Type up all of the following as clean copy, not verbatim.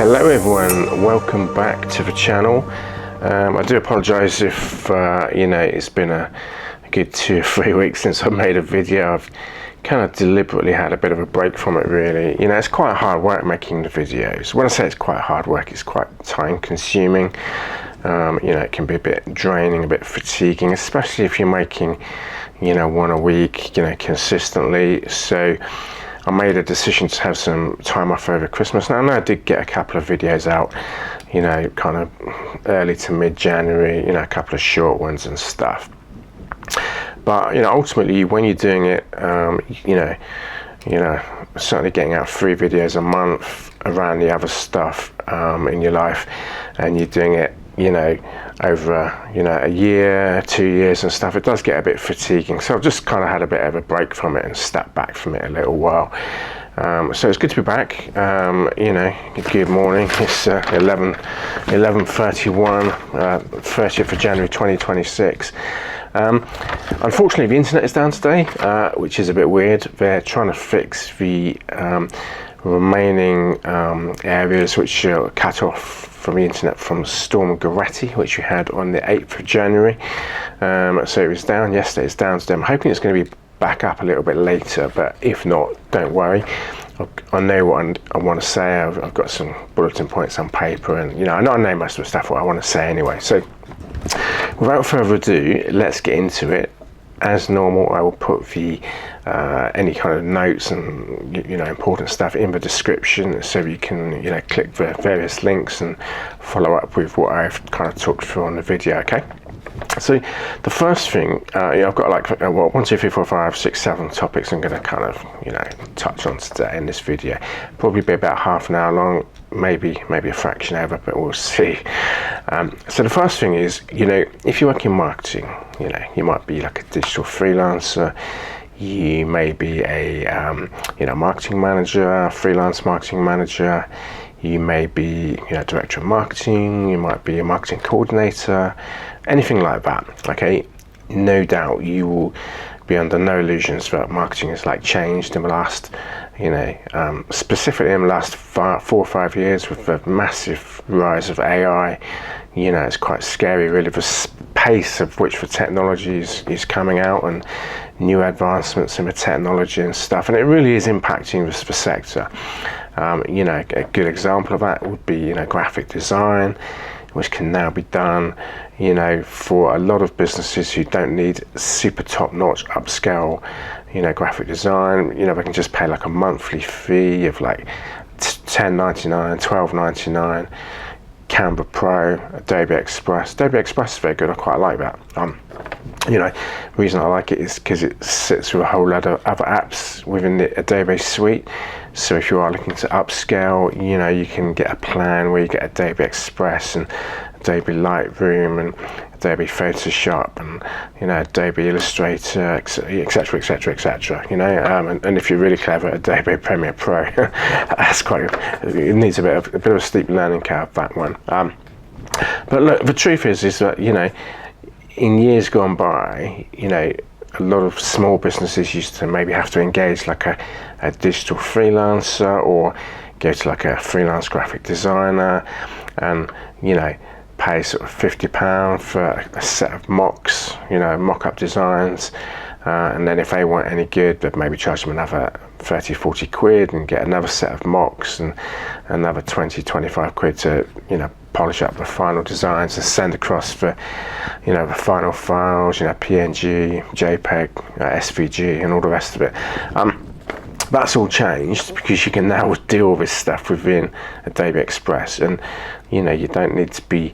Hello everyone, welcome back to the channel. I do apologise if it's been a good 2 or 3 weeks since I made a video. I've kind of deliberately had a bit of a break from it really. It's quite hard work making the videos. When I say it's quite hard work, it's quite time consuming. It can be a bit draining, a bit fatiguing, especially if you're making one a week consistently. So I made a decision to have some time off over Christmas. Now I know I did get a couple of videos out kind of early to mid-January, a couple of short ones and stuff, but ultimately when you're doing it, certainly getting out 3 videos a month around the other stuff in your life, and you're doing it over a year, 2 years and stuff, it does get a bit fatiguing. So I've just kind of had a bit of a break from it and stepped back from it a little while. So it's good to be back. Good morning. It's 11:31, 30th of January 2026. Unfortunately the internet is down today, which is a bit weird. They're trying to fix the remaining areas which are cut off from the internet from Storm Goretti, which we had on the 8th of January. So it was down yesterday, it's down today. I'm hoping it's going to be back up a little bit later, but if not, don't worry. I know what I want to say. I've got some bulletin points on paper, and I know most of the stuff what I want to say anyway. So without further ado, let's get into it. As normal, I will put the any kind of notes and important stuff in the description, so you can click the various links and follow up with what I've kind of talked through on the video. Okay, so the first thing, I've got like 1, 2, 3, 4, 5, 6, 7 topics I'm going to kind of touch on today in this video. Probably be about half an hour long, maybe a fraction over, but we'll see. So the first thing is, if you work in marketing, you might be like a digital freelancer, you may be a marketing manager, freelance marketing manager, you may be director of marketing, you might be a marketing coordinator, anything like that. Okay, no doubt you will be under no illusions that marketing has changed in the last specifically in the last 4 or 5 years with the massive rise of AI. It's quite scary really, the pace of which the technology is coming out, and new advancements in the technology and stuff, and it really is impacting the sector. A good example of that would be graphic design, which can now be done for a lot of businesses who don't need super top-notch upscale graphic design. They can just pay like a monthly fee of like $10.99, $12.99. Canva Pro, Adobe Express. Adobe Express is very good. I quite like that. The reason I like it is because it sits with a whole lot of other apps within the Adobe suite. So if you are looking to upscale, you can get a plan where you get Adobe Express and Adobe Lightroom and Adobe Photoshop and Adobe Illustrator, etc., etc., etc. And if you're really clever, Adobe Premiere Pro. That's it needs a bit of a steep learning curve, that one. But look, the truth is that in years gone by, a lot of small businesses used to maybe have to engage like a digital freelancer, or go to like a freelance graphic designer and pay sort of £50 for a set of mocks, mock-up designs, and then if they weren't any good, they'd maybe charge them another 30-40 quid and get another set of mocks and another 20-25 quid to polish up the final designs and send across the the final files, PNG, JPEG, SVG and all the rest of it. That's all changed because you can now deal with this stuff within Adobe Express, and you don't need to be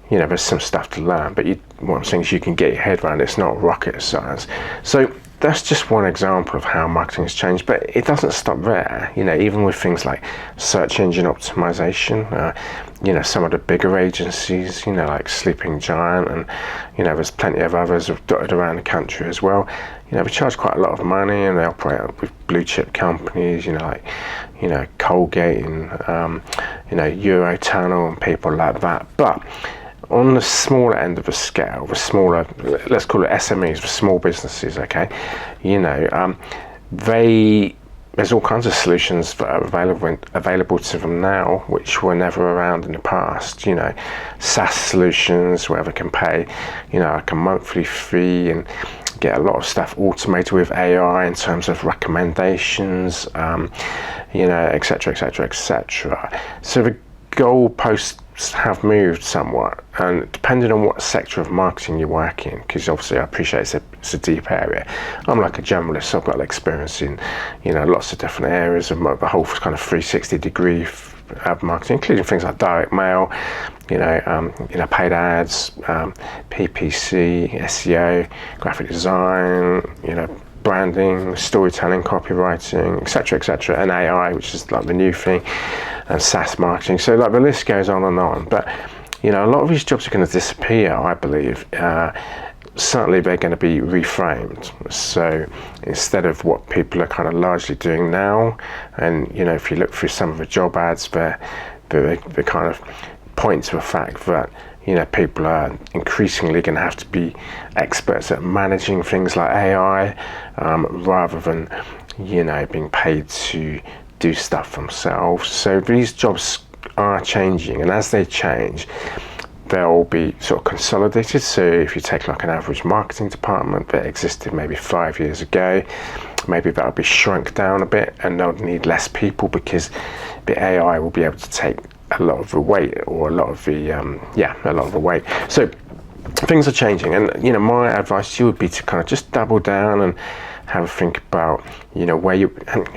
there's some stuff to learn, but what I'm saying is you can get your head around it. It's not rocket science. So that's just one example of how marketing has changed, but it doesn't stop there. Even with things like search engine optimization, some of the bigger agencies, like Sleeping Giant, and there's plenty of others dotted around the country as well. They charge quite a lot of money, and they operate with blue chip companies, like Colgate and Eurotunnel and people like that. But on the smaller end of the scale, the smaller, let's call it SMEs, the small businesses, okay, they there's all kinds of solutions that are available to them now, which were never around in the past. You know, SaaS solutions where they can pay, you know, like a monthly fee and get a lot of stuff automated with AI in terms of recommendations, you know, etc., etc., etc. So the goalposts have moved somewhat, and depending on what sector of marketing you work in, because obviously I appreciate it's a deep area. I'm like a generalist, so I've got experience in, you know, lots of different areas of the whole kind of 360 degree of marketing, including things like direct mail, you know, paid ads, PPC, SEO, graphic design, you know, branding, storytelling, copywriting, etc., and AI, which is like the new thing, and SaaS marketing. So like the list goes on and on. But you know, a lot of these jobs are going to disappear, I believe. Certainly they're going to be reframed. So instead of what people are kind of largely doing now, and you know, if you look through some of the job ads, they kind of point to the fact that, you know, people are increasingly going to have to be experts at managing things like AI, rather than, you know, being paid to do stuff themselves. So these jobs are changing, and as they change, they'll be sort of consolidated. So if you take like an average marketing department that existed maybe 5 years ago, maybe that'll be shrunk down a bit, and they'll need less people because the AI will be able to take a lot of the weight, or a lot of the weight. So things are changing, and you know, my advice to you would be to kind of just double down and have a think about, you know, if you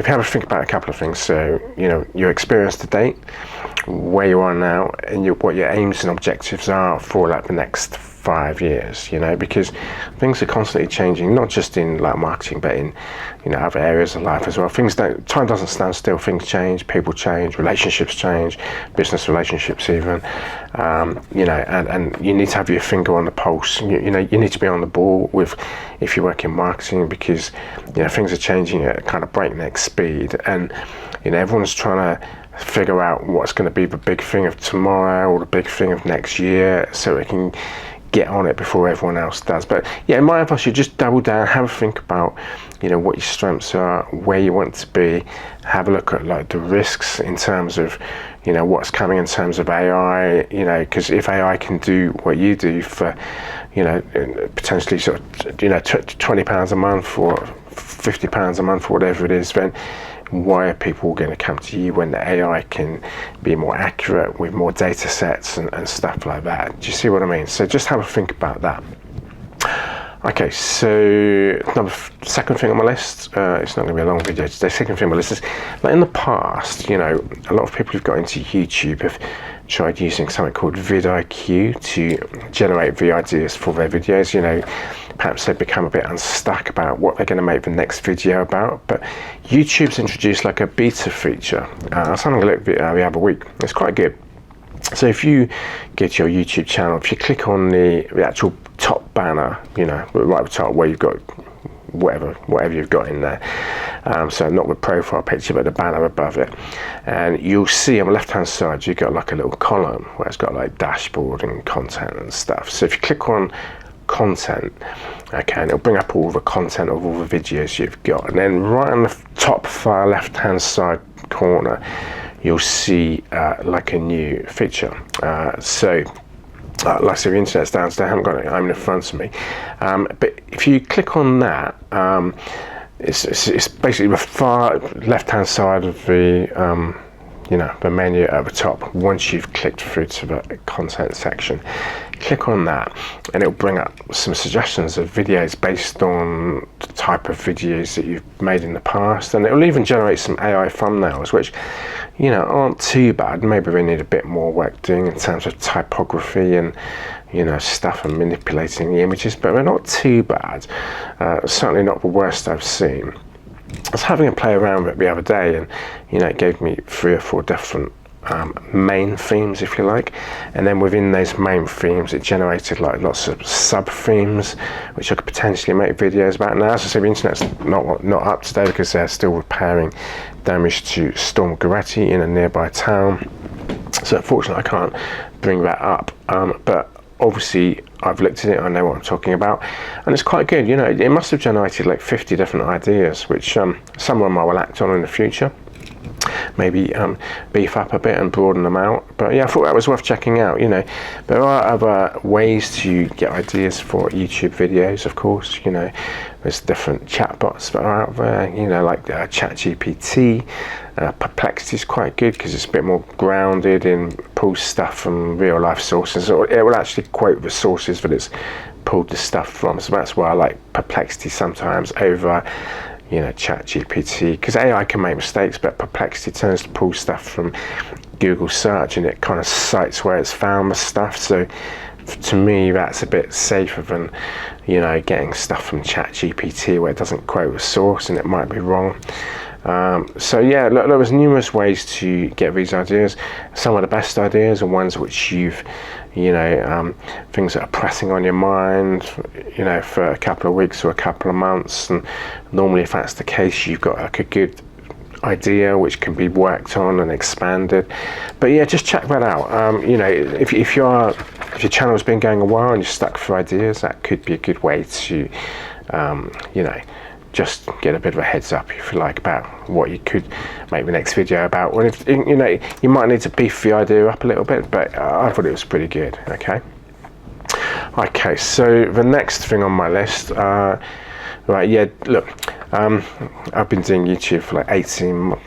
have a think about a couple of things. So, you know, your experience to date, where you are now, and what your aims and objectives are for like the next 5 years, you know, because things are constantly changing, not just in like marketing, but in, you know, other areas of life as well. Time doesn't stand still. Things change, people change, relationships change, business relationships even, you know, and you need to have your finger on the pulse. You know, you need to be on the ball with, if you work in marketing, because, you know, things are changing at kind of breakneck speed, and, you know, everyone's trying to figure out what's going to be the big thing of tomorrow or the big thing of next year, so it can get on it before everyone else does. But yeah, in my advice, you just double down, have a think about, you know, what your strengths are, where you want to be, have a look at like the risks in terms of, you know, what's coming in terms of AI, you know, because if AI can do what you do for, you know, potentially sort of, you know, £20 a month or £50 a month, whatever it is, then why are people going to come to you when the AI can be more accurate with more data sets and stuff like that? Do you see what I mean? So just have a think about that. Okay, so second thing on my list, it's not going to be a long video today. Second thing on my list is, like in the past, you know, a lot of people who've got into YouTube have tried using something called VidIQ to generate the ideas for their videos. You know, perhaps they've become a bit unstuck about what they're going to make the next video about, but YouTube's introduced like a beta feature. I was having a look the other week. It's quite good. So if you go to your YouTube channel, if you click on the actual top banner, you know, right at the top where you've got whatever you've got in there, so not the profile picture but the banner above it, and you'll see on the left hand side you've got like a little column where it's got like dashboard and content and stuff. So if you click on content, okay, and it'll bring up all the content of all the videos you've got, and then right on the top far left hand side corner you'll see like a new feature. Like I said, the internet's downstairs, I haven't got it I'm in front of me, but if you click on that, it's basically the far left hand side of the you know, the menu at the top. Once you've clicked through to the content section, click on that and it'll bring up some suggestions of videos based on the type of videos that you've made in the past, and it'll even generate some AI thumbnails, which, you know, aren't too bad. Maybe they need a bit more work doing in terms of typography and, you know, stuff and manipulating the images, but they're not too bad. Certainly not the worst I've seen. I was having a play around with it the other day, and, you know, it gave me 3 or 4 different main themes, if you like, and then within those main themes it generated like lots of sub themes which I could potentially make videos about. Now, as I say, the internet's not up to date because they're still repairing damage to Storm Goretti in a nearby town, so unfortunately I can't bring that up, but obviously I've looked at it, I know what I'm talking about, and it's quite good. You know, it must have generated like 50 different ideas, which some of them I will act on in the future. Maybe beef up a bit and broaden them out. But yeah, I thought that was worth checking out. You know, there are other ways to get ideas for YouTube videos, of course. You know, there's different chatbots that are out there, you know, like ChatGPT. Perplexity is quite good because it's a bit more grounded in pulls stuff from real life sources, or it will actually quote the sources that it's pulled the stuff from. So that's why I like Perplexity sometimes over, you know, ChatGPT, because AI can make mistakes, but Perplexity tends to pull stuff from Google search and it kind of cites where it's found the stuff. So to me, that's a bit safer than, you know, getting stuff from ChatGPT where it doesn't quote the source and it might be wrong. So yeah, look, there was numerous ways to get these ideas. Some of the best ideas are ones which you've, you know, things that are pressing on your mind, you know, for a couple of weeks or a couple of months. And normally, if that's the case, you've got like a good idea which can be worked on and expanded. But yeah, just check that out. You know, if your channel's been going a while and you're stuck for ideas, that could be a good way to, you know, just get a bit of a heads up, if you like, about what you could make the next video about. Well, if you know, you might need to beef the idea up a little bit, but I thought it was pretty good. Okay, so the next thing on my list, right, yeah, look, I've been doing YouTube for like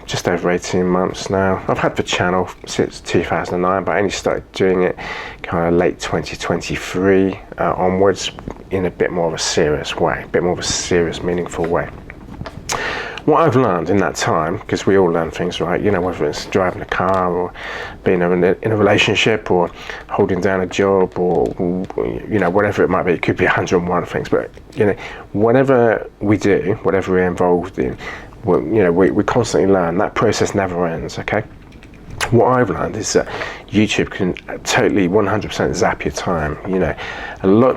just over 18 months now. I've had the channel since 2009, but I only started doing it kind of late 2023 onwards, in a bit more of a serious way, a bit more of a serious, meaningful way. What I've learned in that time, because we all learn things, right? You know, whether it's driving a car or being in a relationship or holding down a job or, you know, whatever it might be. It could be 101 things, but, you know, whatever we do, whatever we're involved in, you know, we constantly learn. That process never ends, okay? What I've learned is that YouTube can totally 100% zap your time. You know,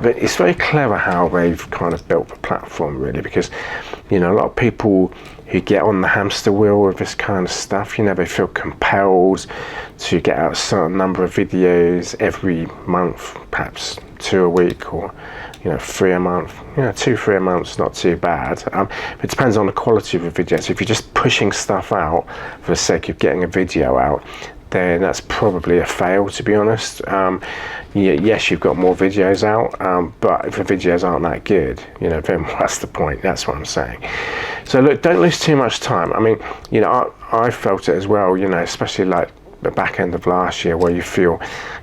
it's very clever how they've kind of built the platform, really, because, you know, a lot of people who get on the hamster wheel with this kind of stuff, you know, they feel compelled to get out a certain number of videos every month, perhaps 2 a week, or, you know, 3 a month. You know, 2-3 a month's not too bad. It depends on the quality of the video. So if you're just pushing stuff out for the sake of getting a video out, then that's probably a fail, to be honest. Yes, you've got more videos out, but if the videos aren't that good, you know, then what's the point? That's what I'm saying. So look, don't lose too much time. I mean, you know, I felt it as well, you know, especially like the back end of last year, where you feel,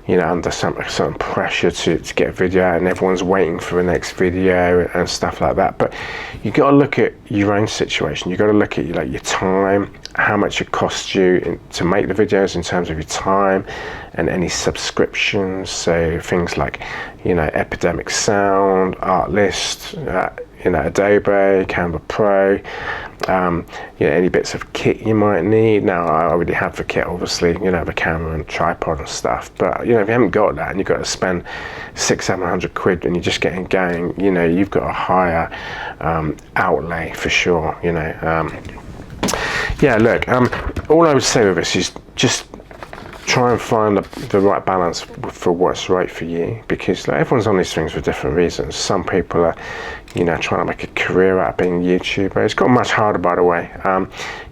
you know, under some pressure to get a video out, and everyone's waiting for the next video and stuff like that. But you got to look at your own situation. You got to look at like your time, how much it costs you to make the videos in terms of your time, and any subscriptions. So things like, you know, Epidemic Sound, Artlist, you know, Adobe, Canva Pro, you know, any bits of kit you might need. Now, I already have the kit, obviously, you know, the camera and tripod and stuff, but, you know, if you haven't got that and you've got to spend 600-700 quid and you're just getting going, you know, you've got a higher outlay for sure, you know. Yeah, look, all I would say with this is just try and find the right balance for what's right for you, because like, everyone's on these things for different reasons. Some people are, you know, trying to make a career out of being a YouTuber. It's got much harder, by the way.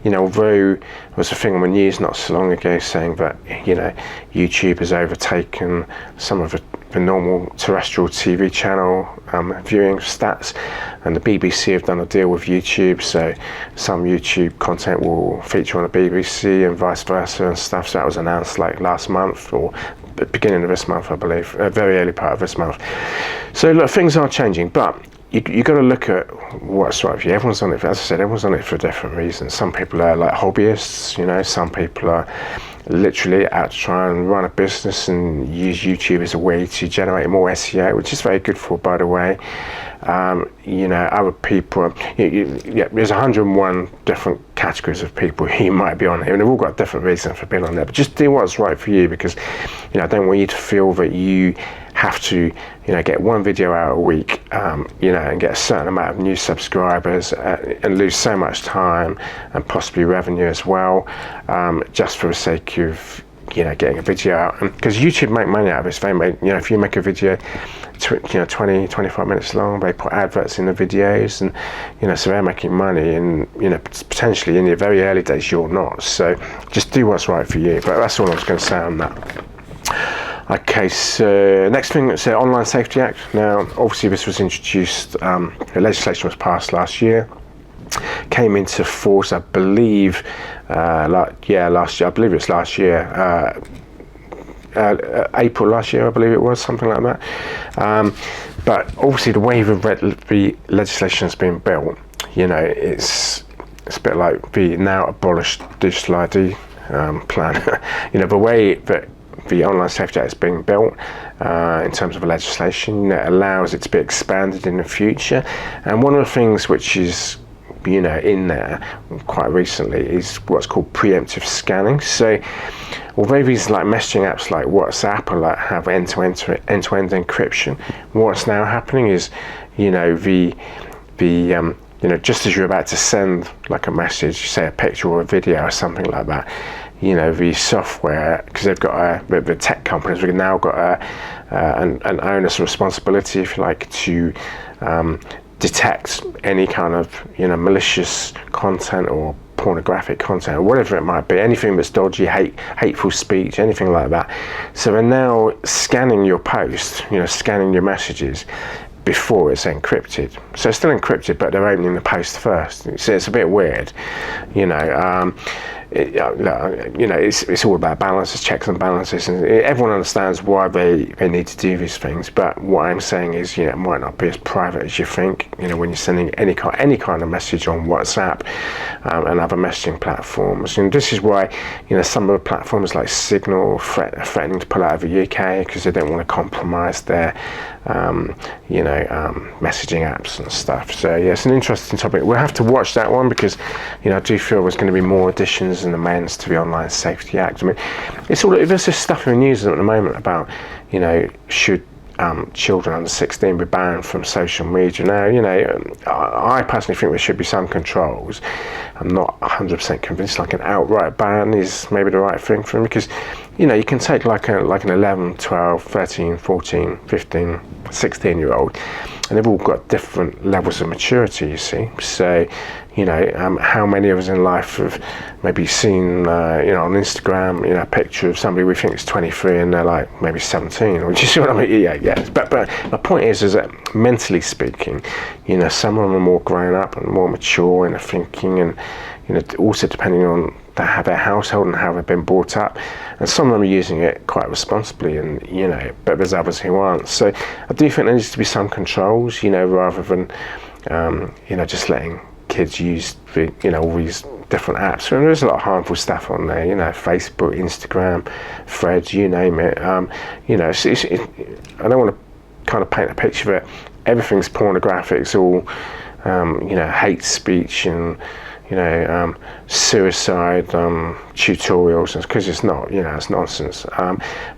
You know, although there was a thing on the news not so long ago saying that, you know, YouTube has overtaken some of the normal terrestrial TV channel viewing stats, and the BBC have done a deal with YouTube, so some YouTube content will feature on the BBC and vice versa and stuff. So that was announced like last month, or the beginning of this month, I believe, a very early part of this month. So look, things are changing, but you got to look at what's right for you. Everyone's on it, as I said, everyone's on it for different reasons. Some people are like hobbyists, you know, some people are literally out to try and run a business and use YouTube as a way to generate more SEO, which is very good for, by the way. You know, other people, yeah, there's 101 different categories of people who might be on here, and they've all got different reasons for being on there. But just do what's right for you, because, you know, I don't want you to feel that you have to, you know, get one video out a week, you know, and get a certain amount of new subscribers and lose so much time and possibly revenue as well, just for the sake of, getting a video out, because YouTube make money out of this. They make, if you make a video 20-25 minutes long, they put adverts in the videos, and so they're making money, and potentially in the very early days you're not. So just do what's right for you. But that's all I was going to say on that. Okay, so next thing, it's the Online Safety Act. Now, obviously this was introduced, the legislation was passed last year, came into force, I believe, last year, I believe it's last year, April last year, I believe it was, something like that. But obviously the way the legislation has been built, it's a bit like the now abolished digital ID plan. The way that the Online Safety Act is being built in terms of the legislation, allows it to be expanded in the future. And one of the things which is in there quite recently is what's called preemptive scanning. So although these messaging apps like WhatsApp or have end-to-end encryption, what's now happening is just as you're about to send a message, say a picture or a video or something like that, the software, because they've got the tech companies, we've now got an onus responsibility, if you like, to detect any kind of malicious content or pornographic content or whatever it might be, anything that's dodgy, hateful speech, anything like that. So they're now scanning your post, scanning your messages before it's encrypted. So it's still encrypted, but they're opening the post first. So it's a bit weird, it's all about balances, checks and balances, and everyone understands why they need to do these things. But what I'm saying is, it might not be as private as you think. When you're sending any kind of message on WhatsApp and other messaging platforms, and this is why some of the platforms like Signal are threatening to pull out of the UK because they don't want to compromise their messaging apps and stuff. So yeah, it's an interesting topic. We'll have to watch that one, because I do feel there's going to be more additions and amends to the Online Safety Act. I mean, there's this stuff in the news at the moment about should children under 16 be banned from social media. Now, I personally think there should be some controls. I'm not 100% convinced an outright ban is maybe the right thing for them, because you can take an 11, 12, 13, 14, 15, 16-year-old, and they've all got different levels of maturity, you see. So how many of us in life have maybe seen on Instagram a picture of somebody we think is 23 and they're maybe 17, or do you see what I mean? Yeah. But my point is that mentally speaking, some of them are more grown up and more mature in their thinking, and also depending on their household and how they've been brought up, and some of them are using it quite responsibly, and but there's others who aren't. So I do think there needs to be some controls, rather than just letting kids use all these different apps. And there's a lot of harmful stuff on there, Facebook, Instagram, Threads, you name it. I don't want to kind of paint a picture that everything's pornographic. It's all hate speech and suicide tutorials, because it's not, it's nonsense.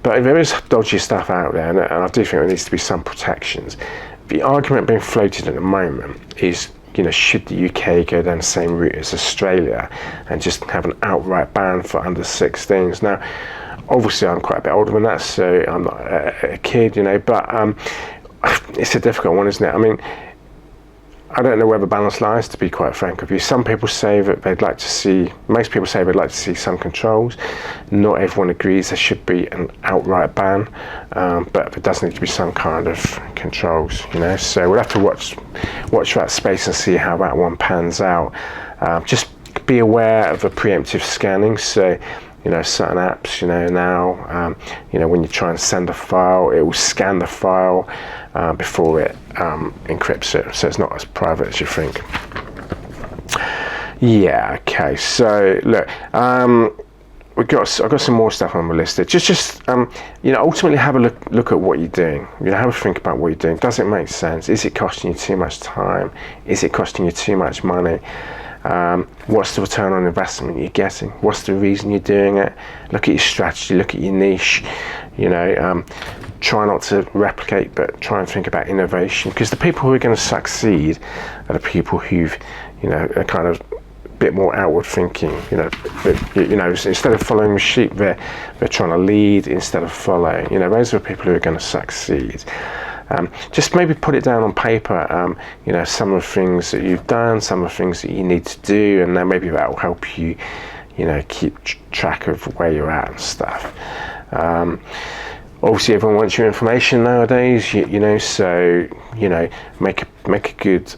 But there is dodgy stuff out there, and I do think there needs to be some protections. The argument being floated at the moment is, should the UK go down the same route as Australia and just have an outright ban for under 16s? Now, obviously I'm quite a bit older than that, so I'm not a kid, but it's a difficult one, isn't it? I mean, I don't know where the balance lies, to be quite frank with you. Some people say that most people say they'd like to see some controls. Not everyone agrees there should be an outright ban, but there does need to be some kind of controls, So we'll have to watch that space and see how that one pans out. Just be aware of the preemptive scanning. So, certain apps, now, when you try and send a file, it will scan the file before it encrypts it, so it's not as private as you think. Yeah, okay, so look, I've got some more stuff on the list. Just ultimately have a look at what you're doing. Have a think about what you're doing. Does it make sense? Is it costing you too much time? Is it costing you too much money? What's the return on investment you're getting? What's the reason you're doing it? Look at your strategy, look at your niche. Try not to replicate, but try and think about innovation, because the people who are going to succeed are the people who've are kind of bit more outward thinking, instead of following the sheep, they're trying to lead instead of follow. Those are the people who are going to succeed. Just maybe put it down on paper, some of the things that you've done, some of the things that you need to do, and then maybe that will help you, keep track of where you're at and stuff. Obviously, everyone wants your information nowadays, so make a good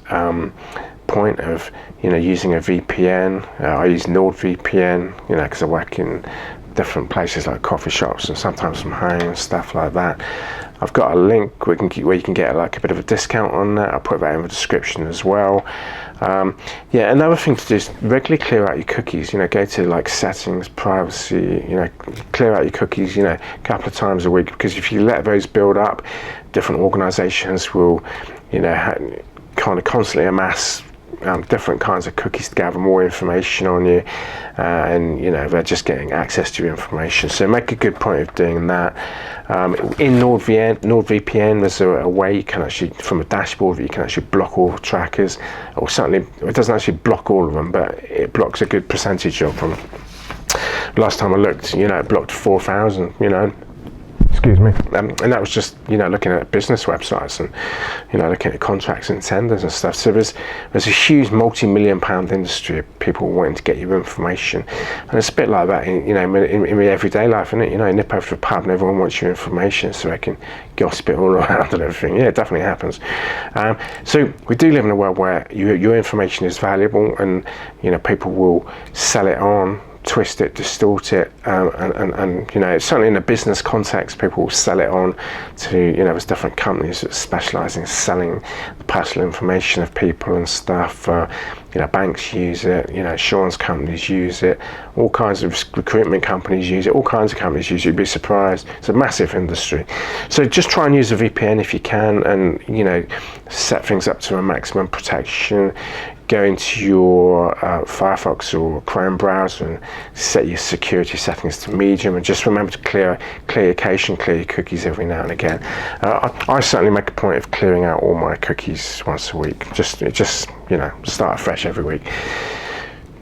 point of using a VPN. I use NordVPN, because I work in different places like coffee shops and sometimes from home and stuff like that. I've got a link where you can get like a bit of a discount on that. I'll put that in the description as well. Another thing to do is regularly clear out your cookies. Go to like settings, privacy, clear out your cookies, a couple of times a week, because if you let those build up, different organizations will, kind of constantly amass different kinds of cookies to gather more information on you, and they're just getting access to your information. So make a good point of doing that. In NordVPN, there's a way you can actually, from a dashboard, that you can actually block all trackers, or certainly it doesn't actually block all of them, but it blocks a good percentage of them. Last time I looked, it blocked 4,000. Excuse me. And that was just, looking at business websites and, looking at contracts and tenders and stuff. So there's a huge multi-million-pound industry of people wanting to get your information. And it's a bit like that, in everyday life, isn't it? You nip over to a pub and everyone wants your information so they can gossip it all around and everything. Yeah, it definitely happens. So we do live in a world where your information is valuable, and, people will sell it on, twist it, distort it, and certainly in a business context, people will sell it on to, there's different companies that specialize in selling the personal information of people and stuff. Banks use it, insurance companies use it, all kinds of recruitment companies use it, all kinds of companies use it. You'd be surprised. It's a massive industry. So just try and use a VPN if you can, and set things up to a maximum protection. Go into your Firefox or Chrome browser and set your security settings to medium, and just remember to clear your cache and clear your cookies every now and again. I certainly make a point of clearing out all my cookies once a week. Just start fresh every week.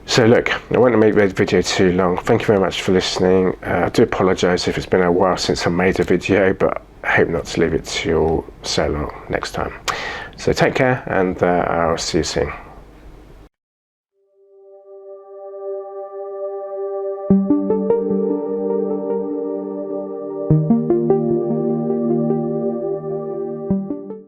So look, I won't make the video too long. Thank you very much for listening. I do apologise if it's been a while since I made a video, but I hope not to leave it till so long next time. So take care, and I'll see you soon.